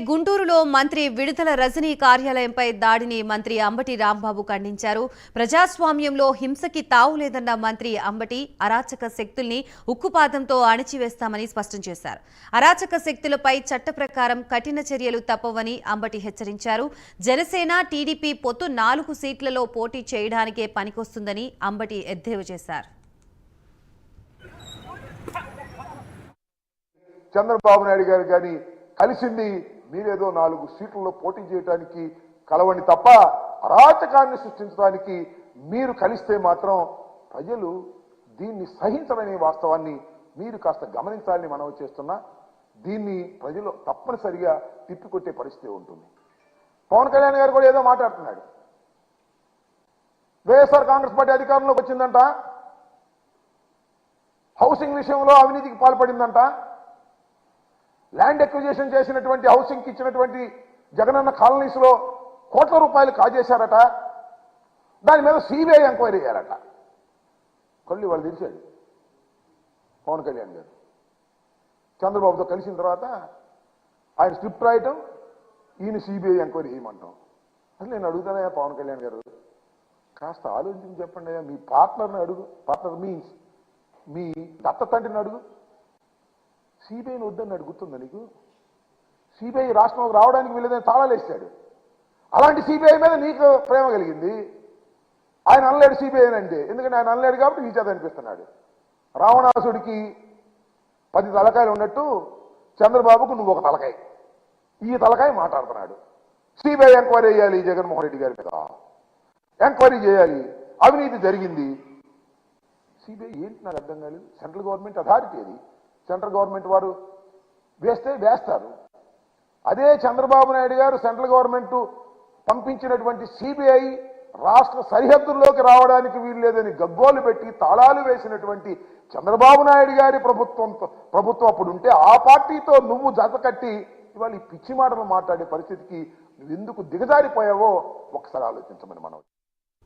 గుంటూరులో మంత్రి విడుదల రజనీ కార్యాలయంపై దాడిని మంత్రి అంబటి రాంబాబు ఖండించారు. ప్రజాస్వామ్యంలో హింసకి తావులేదన్న మంత్రి అంబటి అరాచక శక్తుల్ని ఉక్కుపాదంతో అణిచివేస్తామని స్పష్టం చేశారు. అరాచక శక్తులపై చట్ట ప్రకారం కఠిన చర్యలు తప్పవని అంబటి హెచ్చరించారు. జనసేన టీడీపీ పొత్తు 4 సీట్లలో పోటీ చేయడానికే పనికొస్తుందని అంబటి ఎద్దేవా చేశారు. చంద్రబాబు నాయుడు గారు గాని కలిసింది మీరేదో 4 సీట్లలో పోటీ చేయడానికి కలవండి తప్ప అరాచకాన్ని సృష్టించడానికి మీరు కలిస్తే మాత్రం ప్రజలు దీన్ని సహించరనే వాస్తవాన్ని మీరు కాస్త గమనించాలని మనవి చేస్తున్నా. దీన్ని ప్రజలు తప్పనిసరిగా తిప్పికొట్టే పరిస్థితి ఉంటుంది. పవన్ కళ్యాణ్ గారు కూడా ఏదో మాట్లాడుతున్నాడు. వైఎస్ఆర్ కాంగ్రెస్ పార్టీ అధికారంలోకి వచ్చిందంట, హౌసింగ్ విషయంలో అవినీతికి పాల్పడిందంట, ల్యాండ్ ఎక్విజిషన్ చేసినటువంటి హౌసింగ్కి ఇచ్చినటువంటి జగనన్న కాలనీస్ లో కోట్ల రూపాయలు కాజేశారట. దాని మీద సిబిఐ ఎంక్వైరీ చేయాలట. కళ్ళు వాళ్ళు తెలిసాడు పవన్ కళ్యాణ్ గారు. చంద్రబాబుతో కలిసిన తర్వాత ఆయన స్క్రిప్ట్ రాయటం, ఈయన సిబిఐ ఎంక్వైరీ చేయమంటాం. అసలు నేను అడుగుతానయ్యా పవన్ కళ్యాణ్ గారు, కాస్త ఆలోచించి చెప్పండి అయ్యా. మీ పార్ట్నర్ని అడుగు, పార్ట్నర్ మీన్స్ మీ దత్త తండ్రిని అడుగు. సిబిఐని వద్దన్నాడు, గుర్తుందా నీకు? సిబిఐ రాష్ట్రంలోకి రావడానికి వీళ్ళదని తాళాలేసాడు. అలాంటి సిబిఐ మీద నీకు ప్రేమ కలిగింది. ఆయన అనలేడు సిబిఐ అంటే, ఎందుకంటే ఆయన అనలేడు కాబట్టి నీ చేత అనిపిస్తున్నాడు. రావణాసుడికి 10 తలకాయలు ఉన్నట్టు చంద్రబాబుకు నువ్వు ఒక తలకాయ. ఈ తలకాయ మాట్లాడుతున్నాడు. సిబిఐ ఎంక్వైరీ చేయాలి జగన్మోహన్ రెడ్డి గారి మీద, ఎంక్వైరీ చేయాలి, అవినీతి జరిగింది. సిబిఐ ఏంటి నాకు అర్థం కాలేదు. సెంట్రల్ గవర్నమెంట్ అథారిటీ అది. సెంట్రల్ గవర్నమెంట్ వారు వేస్తే వేస్తారు. అదే చంద్రబాబు నాయుడు గారు సెంట్రల్ గవర్నమెంట్ పంపించినటువంటి సిబిఐ రాష్ట్ర సరిహద్దుల్లోకి రావడానికి వీలు లేదని గగ్గోలు పెట్టి తాళాలు వేసినటువంటి చంద్రబాబు నాయుడు గారి ప్రభుత్వం అప్పుడు ఉంటే ఆ పార్టీతో నువ్వు జత కట్టి ఇవాళ ఈ పిచ్చి మాటలు మాట్లాడే పరిస్థితికి నువ్వు ఎందుకు దిగజారిపోయావో ఒకసారి ఆలోచించమని మనం